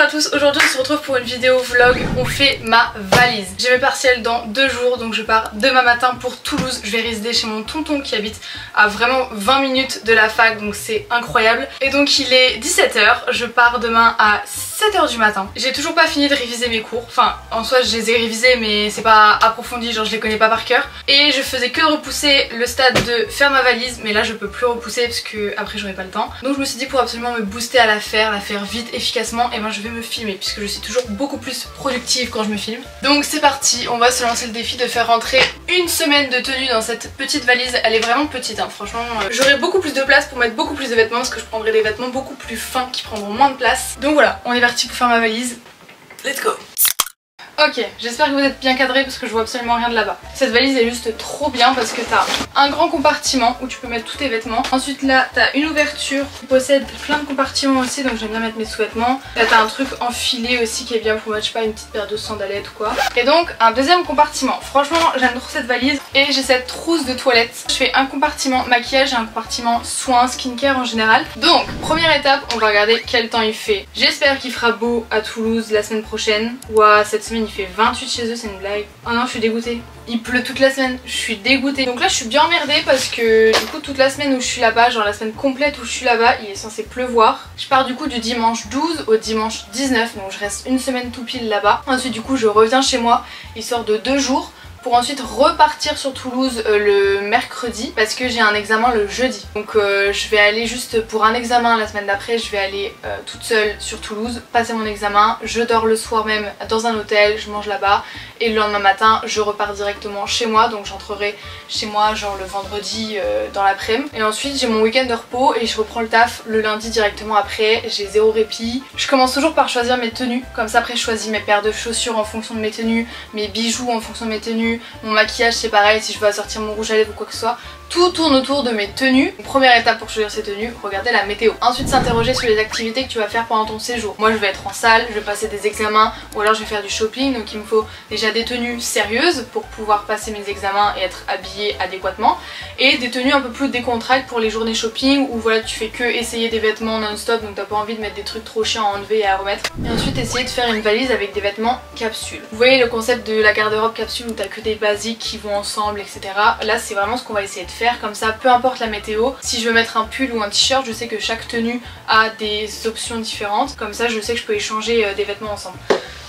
à tous, aujourd'hui on se retrouve pour une vidéo vlog, on fait ma valise. J'ai mes partiels dans 2 jours donc je pars demain matin pour Toulouse. Je vais résider chez mon tonton qui habite à vraiment 20 minutes de la fac, donc c'est incroyable. Et donc il est 17 h, je pars demain à 7 h du matin. J'ai toujours pas fini de réviser mes cours, enfin en soi je les ai révisés mais c'est pas approfondi, genre je les connais pas par cœur. Et je faisais que de repousser le stade de faire ma valise, mais là je peux plus repousser parce que après j'aurai pas le temps. Donc je me suis dit pour absolument me booster à la faire vite, efficacement, et ben je vais me filmer puisque je suis toujours beaucoup plus productive quand je me filme. Donc c'est parti, on va se lancer le défi de faire rentrer une semaine de tenue dans cette petite valise. Elle est vraiment petite hein, franchement. J'aurai beaucoup plus de place pour mettre beaucoup plus de vêtements parce que je prendrai des vêtements beaucoup plus fins qui prendront moins de place. Donc voilà, on est parti pour faire ma valise. Let's go. Ok, j'espère que vous êtes bien cadrés parce que je vois absolument rien de là-bas. Cette valise est juste trop bien parce que t'as un grand compartiment où tu peux mettre tous tes vêtements. Ensuite là, t'as une ouverture qui possède plein de compartiments aussi, donc j'aime bien mettre mes sous-vêtements. Là t'as un truc enfilé aussi qui est bien pour mettre, je sais pas, une petite paire de sandalettes ou quoi. Et donc un deuxième compartiment. Franchement j'aime trop cette valise. Et j'ai cette trousse de toilette. Je fais un compartiment maquillage et un compartiment soins, skincare en général. Donc première étape, on va regarder quel temps il fait. J'espère qu'il fera beau à Toulouse la semaine prochaine. Ouah, cette semaine il fait 28 chez eux, c'est une blague. Oh non, je suis dégoûtée. Il pleut toute la semaine, je suis dégoûtée. Donc là je suis bien emmerdée parce que du coup toute la semaine où je suis là-bas, genre la semaine complète où je suis là-bas, il est censé pleuvoir. Je pars du coup du dimanche 12 au dimanche 19, donc je reste une semaine tout pile là-bas. Ensuite du coup je reviens chez moi, histoire de 2 jours. Pour ensuite repartir sur Toulouse le mercredi parce que j'ai un examen le jeudi. Donc je vais aller juste pour un examen la semaine d'après, je vais aller toute seule sur Toulouse, passer mon examen, je dors le soir même dans un hôtel, je mange là-bas et le lendemain matin je repars directement chez moi, donc j'entrerai chez moi genre le vendredi dans l'après-midi. Et ensuite j'ai mon week-end de repos et je reprends le taf le lundi directement après, j'ai 0 répit. Je commence toujours par choisir mes tenues, comme ça après je choisis mes paires de chaussures en fonction de mes tenues, mes bijoux en fonction de mes tenues. Mon maquillage c'est pareil, si je veux assortir mon rouge à lèvres ou quoi que ce soit, tout tourne autour de mes tenues. Première étape pour choisir ces tenues, regarder la météo. Ensuite s'interroger sur les activités que tu vas faire pendant ton séjour. Moi je vais être en salle, je vais passer des examens ou alors je vais faire du shopping, donc il me faut déjà des tenues sérieuses pour pouvoir passer mes examens et être habillée adéquatement, et des tenues un peu plus décontractées pour les journées shopping où voilà tu fais que essayer des vêtements non-stop, donc t'as pas envie de mettre des trucs trop chiants à enlever et à remettre. Et ensuite essayer de faire une valise avec des vêtements capsules. Vous voyez le concept de la garde-robe capsule où t'as que des basiques qui vont ensemble, etc. Là c'est vraiment ce qu'on va essayer de faire, comme ça peu importe la météo, si je veux mettre un pull ou un t-shirt, je sais que chaque tenue a des options différentes, comme ça je sais que je peux échanger des vêtements ensemble.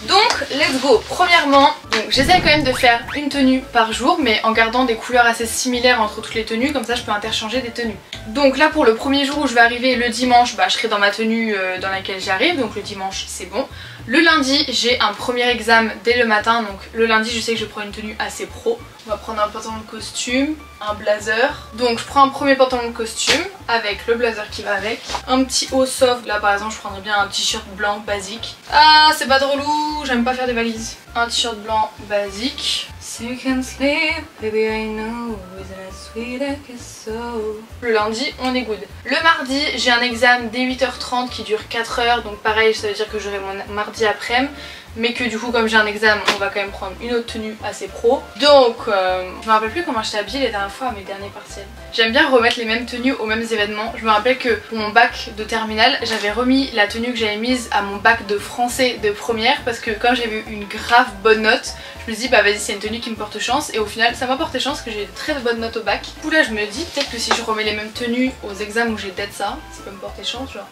Donc let's go. Premièrement, j'essaie quand même de faire une tenue par jour mais en gardant des couleurs assez similaires entre toutes les tenues, comme ça je peux interchanger des tenues. Donc là pour le premier jour où je vais arriver le dimanche, bah, je serai dans ma tenue dans laquelle j'arrive, donc le dimanche c'est bon. Le lundi j'ai un premier examen dès le matin, donc le lundi je sais que je prends une tenue assez pro. On va prendre un pantalon de costume, un blazer. Donc je prends un premier pantalon de costume avec le blazer qui va avec. Un petit haut soft, là par exemple je prendrais bien un t-shirt blanc basique. Ah c'est pas drôle, j'aime pas faire des valises. Un t-shirt blanc basique. So you can sleep, baby I know, isn't it sweet I guess so. Le lundi on est good. Le mardi j'ai un examen dès 8 h 30 qui dure 4 heures, donc pareil ça veut dire que j'aurai mon mardi après-midi. Mais que du coup comme j'ai un examen on va quand même prendre une autre tenue assez pro. Donc je me rappelle plus comment j'étais habillée les dernières fois à mes derniers partiels. J'aime bien remettre les mêmes tenues aux mêmes événements. Je me rappelle que pour mon bac de terminale j'avais remis la tenue que j'avais mise à mon bac de français de première, parce que quand j'avais eu une grave bonne note je me suis dit bah vas-y c'est une tenue qui me porte chance, et au final ça m'a porté chance que j'ai de très bonnes notes au bac. Du coup là je me dis peut-être que si je remets les mêmes tenues aux examens où j'ai peut-être ça peut me porter chance, genre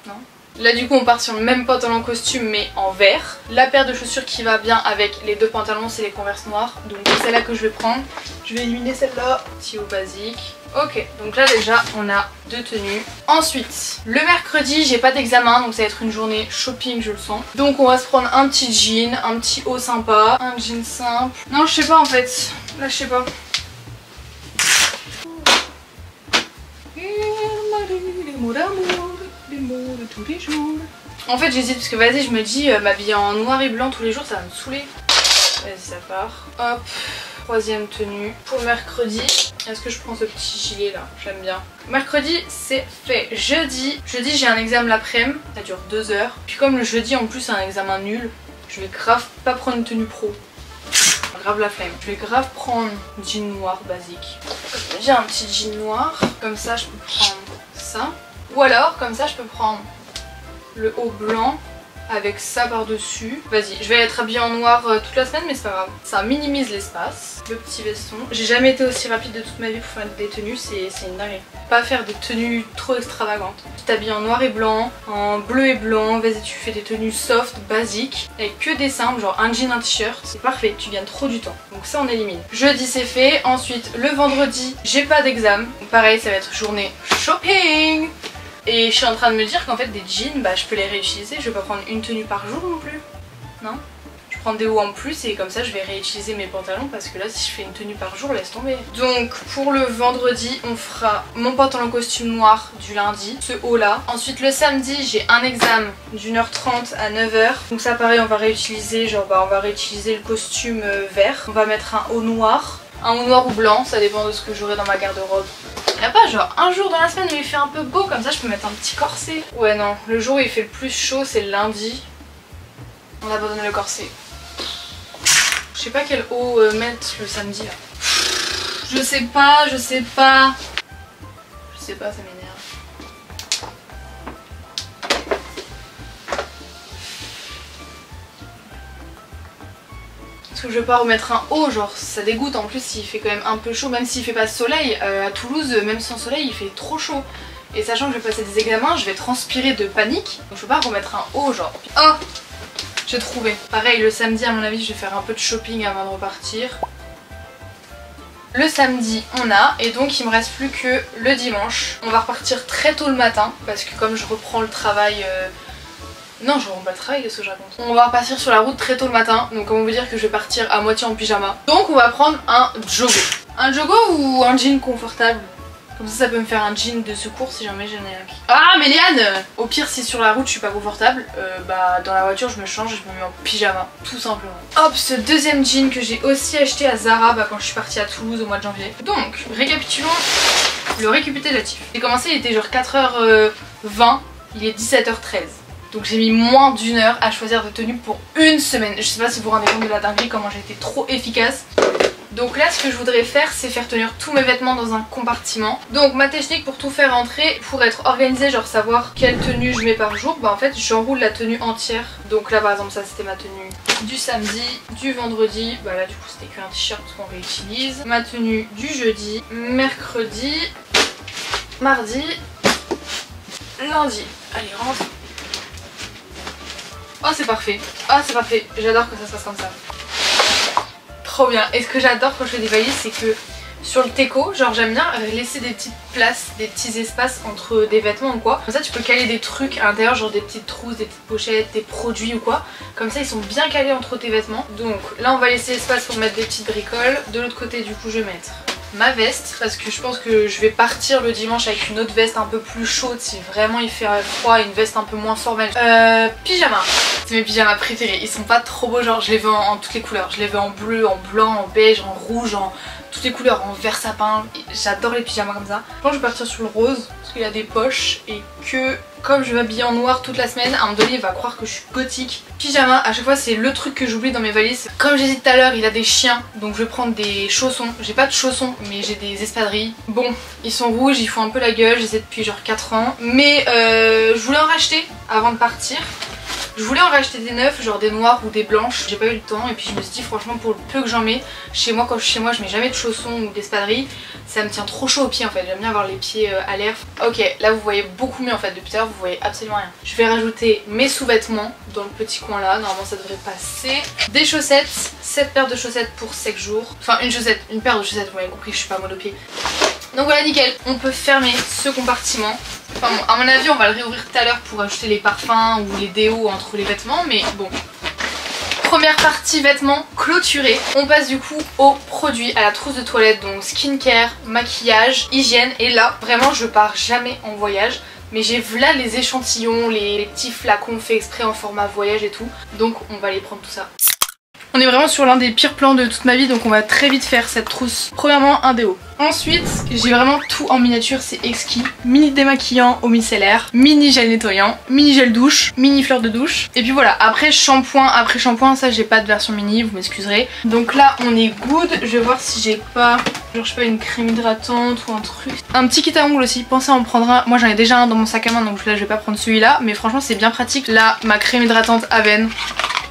non. Là du coup on part sur le même pantalon costume mais en vert. La paire de chaussures qui va bien avec les deux pantalons c'est les Converse noirs, donc c'est celle-là que je vais prendre. Je vais éliminer celle-là, petit haut basique. Ok, donc là déjà on a 2 tenues. Ensuite, le mercredi j'ai pas d'examen, donc ça va être une journée shopping je le sens. Donc on va se prendre un petit jean, un petit haut sympa, un jean simple. Non je sais pas en fait, là je sais pas. En fait j'hésite parce que vas-y je me dis m'habiller en noir et blanc tous les jours ça va me saouler. Vas-y ça part. Hop, troisième tenue. Pour mercredi, est-ce que je prends ce petit gilet là? J'aime bien. Mercredi c'est fait. Jeudi j'ai un examen l'après-midi, ça dure 2 heures. Puis comme le jeudi en plus c'est un examen nul, je vais grave pas prendre une tenue pro. Grave la flemme. Je vais grave prendre un jean noir basique. J'ai un petit jean noir, comme ça je peux prendre ça. Ou alors comme ça je peux prendre le haut blanc avec ça par dessus. Vas-y, je vais être habillée en noir toute la semaine mais c'est pas grave. Ça minimise l'espace. Le petit veston. J'ai jamais été aussi rapide de toute ma vie pour faire des tenues, c'est une dinguerie. Pas faire des tenues trop extravagantes. Tu t'habilles en noir et blanc, en bleu et blanc, vas-y tu fais des tenues soft, basiques, avec que des simples, genre un jean, un t-shirt. C'est parfait, tu gagnes trop du temps. Donc ça on élimine. Jeudi c'est fait, ensuite le vendredi j'ai pas d'examen. Pareil ça va être journée shopping. Et je suis en train de me dire qu'en fait des jeans, bah je peux les réutiliser, je vais pas prendre une tenue par jour non plus. Non ? Je prends des hauts en plus et comme ça je vais réutiliser mes pantalons parce que là si je fais une tenue par jour laisse tomber. Donc pour le vendredi on fera mon pantalon costume noir du lundi, ce haut là. Ensuite le samedi j'ai un examen d'1h30 à 9h. Donc ça pareil on va réutiliser genre on va réutiliser le costume vert. On va mettre un haut noir. Un haut noir ou blanc, ça dépend de ce que j'aurai dans ma garde-robe. Y'a pas genre un jour dans la semaine où il fait un peu beau comme ça je peux mettre un petit corset. Ouais non, le jour où il fait le plus chaud c'est le lundi. On abandonne le corset. Je sais pas quel haut mettre le samedi là. Je sais pas, ça m'énerve. Parce que je vais pas remettre un haut, genre ça dégoûte en plus s'il fait quand même un peu chaud, même s'il fait pas soleil. À Toulouse, même sans soleil, il fait trop chaud. Et sachant que je vais passer des examens, je vais transpirer de panique. Donc je peux pas remettre un haut genre. Oh! J'ai trouvé. Pareil, le samedi à mon avis je vais faire un peu de shopping avant de repartir. Le samedi on a, et donc il me reste plus que le dimanche. On va repartir très tôt le matin parce que comme je reprends le travail... Non, je reprends pas le travail, qu'est-ce que je raconte? On va repartir sur la route très tôt le matin, donc on veut dire que je vais partir à moitié en pyjama. Donc on va prendre un jogo. Un jogo ou un jean confortable? Comme ça peut me faire un jean de secours si jamais j'en ai un qui... Ah mais Léane! Au pire si sur la route je suis pas confortable, bah dans la voiture je me change et je me mets en pyjama, tout simplement. Hop, ce deuxième jean que j'ai aussi acheté à Zara quand je suis partie à Toulouse au mois de janvier. Donc, récapitulons le récapitulatif. J'ai commencé, il était genre 4h20, il est 17h13. Donc j'ai mis moins d'une heure à choisir de tenue pour une semaine. Je sais pas si vous vous rendez compte de la dinguerie, comment j'ai été trop efficace. Donc là ce que je voudrais faire c'est faire tenir tous mes vêtements dans un compartiment. Donc ma technique pour tout faire rentrer, pour être organisée, genre savoir quelle tenue je mets par jour, bah en fait j'enroule la tenue entière. Donc là par exemple ça c'était ma tenue du samedi, du vendredi, bah là du coup c'était qu'un t-shirt parce qu'on réutilise. Ma tenue du jeudi, mercredi, mardi, lundi. Allez rentre. Oh c'est parfait, j'adore que ça se passe comme ça. Trop bien. Et ce que j'adore quand je fais des valises c'est que sur le teco, genre j'aime bien laisser des petites places, des petits espaces entre des vêtements ou quoi. Comme ça tu peux caler des trucs à l'intérieur, genre des petites trousses, des petites pochettes, des produits ou quoi. Comme ça ils sont bien calés entre tes vêtements. Donc là on va laisser l'espace pour mettre des petites bricoles. De l'autre côté du coup je vais mettre ma veste parce que je pense que je vais partir le dimanche avec une autre veste un peu plus chaude si vraiment il fait froid et une veste un peu moins formelle. Pyjama, c'est mes pyjamas préférés, ils sont pas trop beaux, genre je les veux en toutes les couleurs, je les veux en bleu, en blanc, en beige, en rouge, en toutes les couleurs, en vert sapin, j'adore les pyjamas comme ça. Je pense que je vais partir sur le rose parce qu'il y a des poches et que comme je vais m'habiller en noir toute la semaine, à un moment donné il va croire que je suis gothique. Pyjama, à chaque fois c'est le truc que j'oublie dans mes valises. Comme j'ai dit tout à l'heure, il a des chiens, donc je vais prendre des chaussons. J'ai pas de chaussons mais j'ai des espadrilles. Bon, ils sont rouges, ils font un peu la gueule, je les ai depuis genre 4 ans. Mais je voulais en racheter avant de partir. Je voulais en racheter des neufs, genre des noirs ou des blanches, j'ai pas eu le temps et puis je me suis dit franchement pour le peu que j'en mets, chez moi quand je suis chez moi je mets jamais de chaussons ou d'espadrilles, ça me tient trop chaud aux pieds en fait, j'aime bien avoir les pieds à l'air. Ok, là vous voyez beaucoup mieux en fait, depuis tout à l'heure vous voyez absolument rien. Je vais rajouter mes sous-vêtements dans le petit coin là, normalement ça devrait passer. Des chaussettes, 7 paires de chaussettes pour 5 jours, enfin une paire de chaussettes, vous m'avez compris, je suis pas monopied. Donc voilà nickel, on peut fermer ce compartiment. Enfin bon, à mon avis on va le réouvrir tout à l'heure pour ajouter les parfums ou les déos entre les vêtements, mais bon. Première partie vêtements clôturée. On passe du coup aux produits, à la trousse de toilette, donc skincare, maquillage, hygiène. Et là vraiment je pars jamais en voyage, mais j'ai là les échantillons, les petits flacons faits exprès en format voyage et tout. Donc on va aller prendre tout ça. On est vraiment sur l'un des pires plans de toute ma vie, donc on va très vite faire cette trousse. Premièrement, un déo. Ensuite, j'ai vraiment tout en miniature, c'est exquis. Mini démaquillant au micellaire, mini gel nettoyant, mini gel douche, mini fleur de douche. Et puis voilà, après shampoing, ça j'ai pas de version mini, vous m'excuserez. Donc là on est good, je vais voir si j'ai pas, genre je sais pas, une crème hydratante ou un truc. Un petit kit à ongles aussi, pensez à en prendre un. Moi j'en ai déjà un dans mon sac à main, donc là je vais pas prendre celui-là. Mais franchement c'est bien pratique. Là, ma crème hydratante Aven,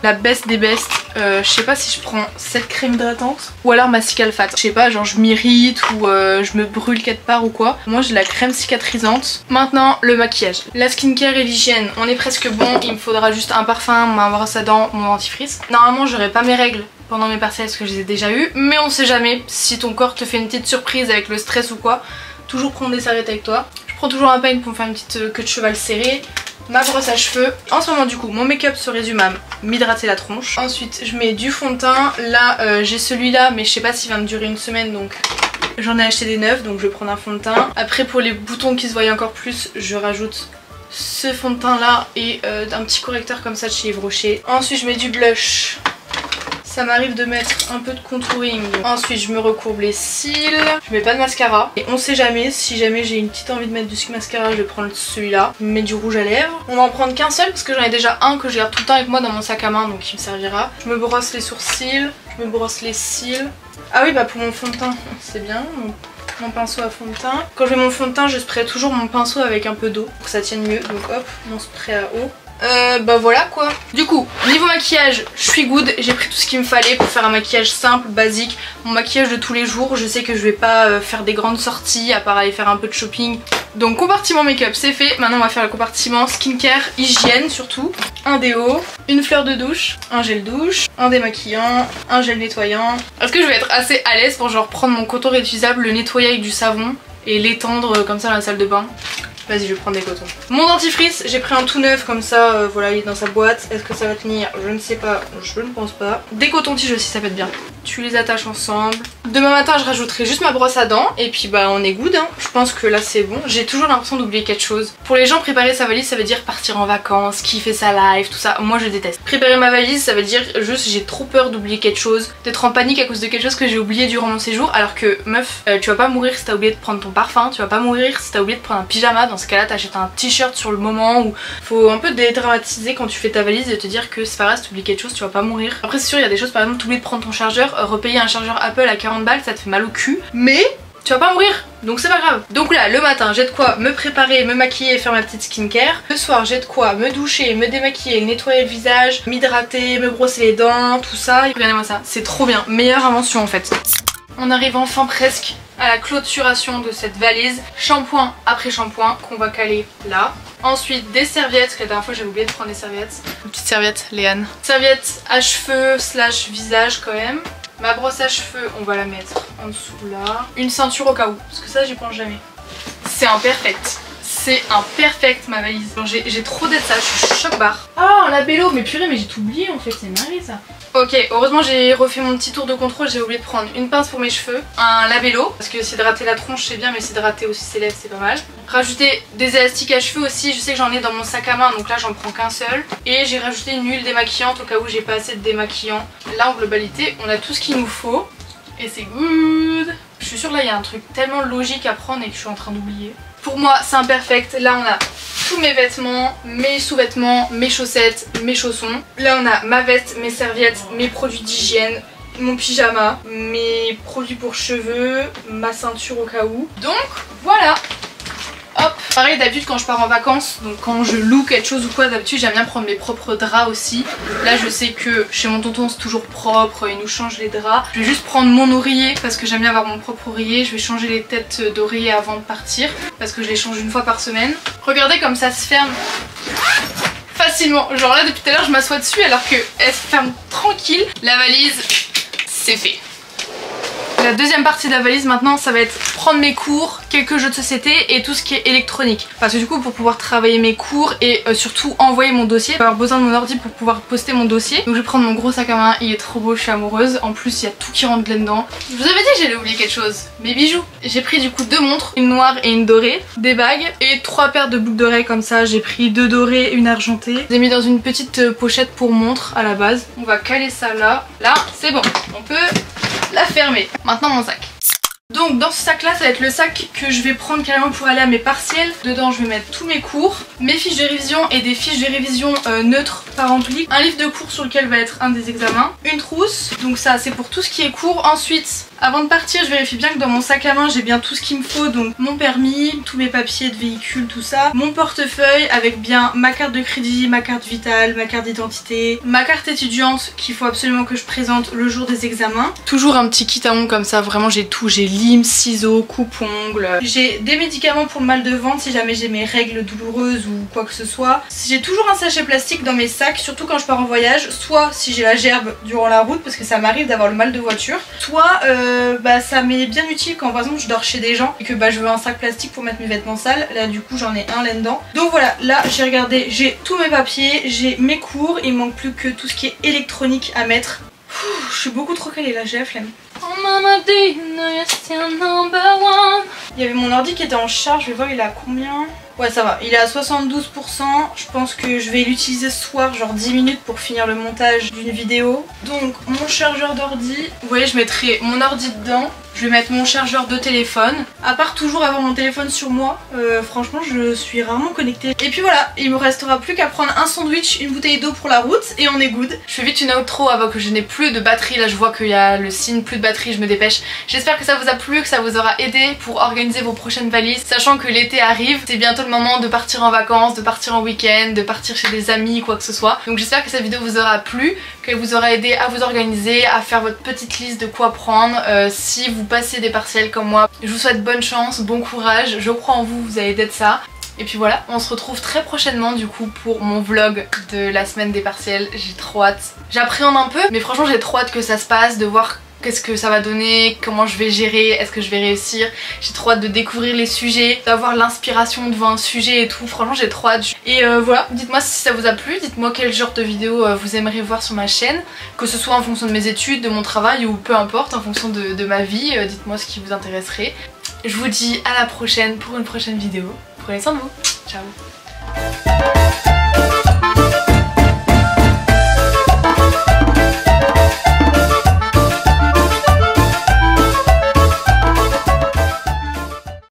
la best des best. Je sais pas si je prends cette crème hydratante ou alors ma Cicalfate. Je sais pas, genre je m'irrite ou je me brûle quelque part ou quoi. Moi j'ai la crème cicatrisante. Maintenant le maquillage. La skincare et l'hygiène, on est presque bon. Il me faudra juste un parfum, ma brosse à dents, mon dentifrice. Normalement j'aurai pas mes règles pendant mes partiels parce que je les ai déjà eues. Mais on sait jamais si ton corps te fait une petite surprise avec le stress ou quoi. Toujours prendre des serviettes avec toi. Je prends toujours un peigne pour me faire une petite queue de cheval serrée. Ma brosse à cheveux. En ce moment du coup mon make-up se résume à m'hydrater la tronche. Ensuite je mets du fond de teint. Là j'ai celui-là mais je sais pas s'il va me durer une semaine donc j'en ai acheté des neufs donc je vais prendre un fond de teint. Après pour les boutons qui se voient encore plus je rajoute ce fond de teint là et un petit correcteur comme ça de chez Yves Rocher. Ensuite je mets du blush. Ça m'arrive de mettre un peu de contouring. Ensuite je me recourbe les cils. Je mets pas de mascara. Et on sait jamais, si jamais j'ai une petite envie de mettre du mascara, je vais prendre celui-là. Je mets du rouge à lèvres. On va en prendre qu'un seul parce que j'en ai déjà un que je garde tout le temps avec moi dans mon sac à main, donc il me servira. Je me brosse les sourcils. Je me brosse les cils. Ah oui bah pour mon fond de teint, c'est bien. Mon pinceau à fond de teint. Quand je mets mon fond de teint, je spray toujours mon pinceau avec un peu d'eau pour que ça tienne mieux. Donc hop, mon spray à eau. Bah voilà quoi. Du coup niveau maquillage je suis good, j'ai pris tout ce qu'il me fallait pour faire un maquillage simple, basique, mon maquillage de tous les jours. Je sais que je vais pas faire des grandes sorties à part aller faire un peu de shopping. Donc compartiment make-up c'est fait, maintenant on va faire le compartiment skincare, hygiène surtout. Un déo, une fleur de douche, un gel douche, un démaquillant, un gel nettoyant. Est-ce que je vais être assez à l'aise pour genre prendre mon coton réutilisable, le nettoyer avec du savon et l'étendre comme ça dans la salle de bain? Vas-y je vais prendre des cotons. Mon dentifrice j'ai pris un tout neuf comme ça, voilà il est dans sa boîte. Est-ce que ça va tenir? Je ne sais pas, je ne pense pas. Des cotons-tiges aussi ça peut être bien. Tu les attaches ensemble. Demain matin je rajouterai juste ma brosse à dents et puis bah on est good hein. Je pense que là c'est bon. J'ai toujours l'impression d'oublier quelque chose. Pour les gens préparer sa valise ça veut dire partir en vacances, kiffer sa life, tout ça. Moi je déteste. Préparer ma valise ça veut dire juste j'ai trop peur d'oublier quelque chose, d'être en panique à cause de quelque chose que j'ai oublié durant mon séjour. Alors que meuf, tu vas pas mourir si t'as oublié de prendre ton parfum, tu vas pas mourir si t'as oublié de prendre un pyjama. Dans ce cas là t'achètes un t-shirt sur le moment où faut un peu dédramatiser quand tu fais ta valise et te dire que c'est pas grave si t'oublies quelque chose, tu vas pas mourir. Après c'est sûr il y a des choses, par exemple t'oublies de prendre ton chargeur, repayer un chargeur Apple à 40 balles ça te fait mal au cul, mais tu vas pas mourir donc c'est pas grave. Donc là le matin j'ai de quoi me préparer, me maquiller et faire ma petite skincare. Le soir j'ai de quoi me doucher, me démaquiller, nettoyer le visage, m'hydrater, me brosser les dents, tout ça. Regardez-moi ça, c'est trop bien, meilleure invention en fait. On arrive enfin presque à la clôturation de cette valise. Shampoing après shampoing qu'on va caler là. Ensuite des serviettes, parce que la dernière fois j'avais oublié de prendre des serviettes. Une petite serviette Léane. Serviette à cheveux slash visage quand même. Ma brosse à cheveux on va la mettre en dessous là. Une ceinture au cas où, parce que ça j'y pense jamais. C'est un perfect. C'est un perfect ma valise. J'ai trop d'être ça, je suis choc barre. Ah un labello, mais purée mais j'ai tout oublié en fait, c'est marré ça. Ok, heureusement j'ai refait mon petit tour de contrôle, j'ai oublié de prendre une pince pour mes cheveux, un labello, parce que s'hydrater la tronche c'est bien mais s'hydrater aussi ses lèvres c'est pas mal. Rajouter des élastiques à cheveux aussi, je sais que j'en ai dans mon sac à main donc là j'en prends qu'un seul. Et j'ai rajouté une huile démaquillante au cas où j'ai pas assez de démaquillant. Là en globalité on a tout ce qu'il nous faut et c'est good. Je suis sûre là il y a un truc tellement logique à prendre et que je suis en train d'oublier. Pour moi c'est imperfect, là on a tous mes vêtements, mes sous-vêtements, mes chaussettes, mes chaussons. Là on a ma veste, mes serviettes, mes produits d'hygiène, mon pyjama, mes produits pour cheveux, ma ceinture au cas où. Donc voilà. Hop. Pareil d'habitude quand je pars en vacances, donc quand je loue quelque chose ou quoi, d'habitude j'aime bien prendre mes propres draps aussi. Là je sais que chez mon tonton c'est toujours propre, il nous change les draps. Je vais juste prendre mon oreiller parce que j'aime bien avoir mon propre oreiller. Je vais changer les têtes d'oreiller avant de partir parce que je les change une fois par semaine. Regardez comme ça se ferme facilement. Genre là depuis tout à l'heure je m'assois dessus alors qu'elle se ferme tranquille. La valise c'est fait. La deuxième partie de la valise maintenant, ça va être prendre mes cours, quelques jeux de société et tout ce qui est électronique. Parce que du coup, pour pouvoir travailler mes cours et surtout envoyer mon dossier, je vais avoir besoin de mon ordi pour pouvoir poster mon dossier. Donc je vais prendre mon gros sac à main, il est trop beau, je suis amoureuse. En plus, il y a tout qui rentre là-dedans. Je vous avais dit que j'allais oublier quelque chose, mes bijoux. J'ai pris du coup 2 montres, une noire et une dorée, des bagues et 3 paires de boucles d'oreilles comme ça. J'ai pris 2 dorées, une argentée. Je les ai mis dans une petite pochette pour montre à la base. On va caler ça là. Là, c'est bon, on peut la fermer. Maintenant mon sac. Donc dans ce sac là, ça va être le sac que je vais prendre carrément pour aller à mes partiels. Dedans je vais mettre tous mes cours, mes fiches de révision et des fiches de révision neutres pas remplies. Un livre de cours sur lequel va être un des examens. Une trousse, donc ça c'est pour tout ce qui est cours. Ensuite, avant de partir, je vérifie bien que dans mon sac à main j'ai bien tout ce qu'il me faut. Donc mon permis, tous mes papiers de véhicule, tout ça. Mon portefeuille avec bien ma carte de crédit, ma carte vitale, ma carte d'identité, ma carte étudiante qu'il faut absolument que je présente le jour des examens. Toujours un petit kit à ongles comme ça, vraiment j'ai tout. J'ai lime, ciseaux, coupe-ongles. J'ai des médicaments pour le mal de ventre si jamais j'ai mes règles douloureuses ou quoi que ce soit. J'ai toujours un sachet plastique dans mes sacs, surtout quand je pars en voyage. Soit si j'ai la gerbe durant la route parce que ça m'arrive d'avoir le mal de voiture. Soit ça m'est bien utile quand par exemple je dors chez des gens et que je veux un sac plastique pour mettre mes vêtements sales. Là du coup j'en ai un là-dedans. Donc voilà, là j'ai regardé, j'ai tous mes papiers, j'ai mes cours. Il manque plus que tout ce qui est électronique à mettre. Je suis beaucoup trop calée là, j'ai la flemme. Il y avait mon ordi qui était en charge, je vais voir il est à combien. Ouais ça va, il est à 72%, je pense que je vais l'utiliser ce soir, genre 10 minutes pour finir le montage d'une vidéo. Donc mon chargeur d'ordi, vous voyez je mettrai mon ordi dedans, je vais mettre mon chargeur de téléphone. À part toujours avoir mon téléphone sur moi, franchement je suis rarement connectée. Et puis voilà, il me restera plus qu'à prendre un sandwich, une bouteille d'eau pour la route et on est good. Je fais vite une outro avant que je n'ai plus de batterie, là je vois qu'il y a le signe plus de batterie, je me dépêche. J'espère que ça vous a plu, que ça vous aura aidé pour organiser vos prochaines valises, sachant que l'été arrive, c'est bientôt le moment de partir en vacances, de partir en week-end, de partir chez des amis, quoi que ce soit. Donc j'espère que cette vidéo vous aura plu, qu'elle vous aura aidé à vous organiser, à faire votre petite liste de quoi prendre. Si vous passez des partiels comme moi, je vous souhaite bonne chance, bon courage, je crois en vous, vous allez d'être ça. Et puis voilà, on se retrouve très prochainement du coup pour mon vlog de la semaine des partiels. J'ai trop hâte. J'appréhende un peu, mais franchement j'ai trop hâte que ça se passe, de voir qu'est-ce que ça va donner, comment je vais gérer, est-ce que je vais réussir. J'ai trop hâte de découvrir les sujets, d'avoir l'inspiration devant un sujet et tout. Franchement j'ai trop hâte. Et voilà, dites-moi si ça vous a plu, dites-moi quel genre de vidéo vous aimeriez voir sur ma chaîne, que ce soit en fonction de mes études, de mon travail ou peu importe, en fonction de ma vie. Dites-moi ce qui vous intéresserait. Je vous dis à la prochaine pour une prochaine vidéo. Prenez soin de vous. Ciao.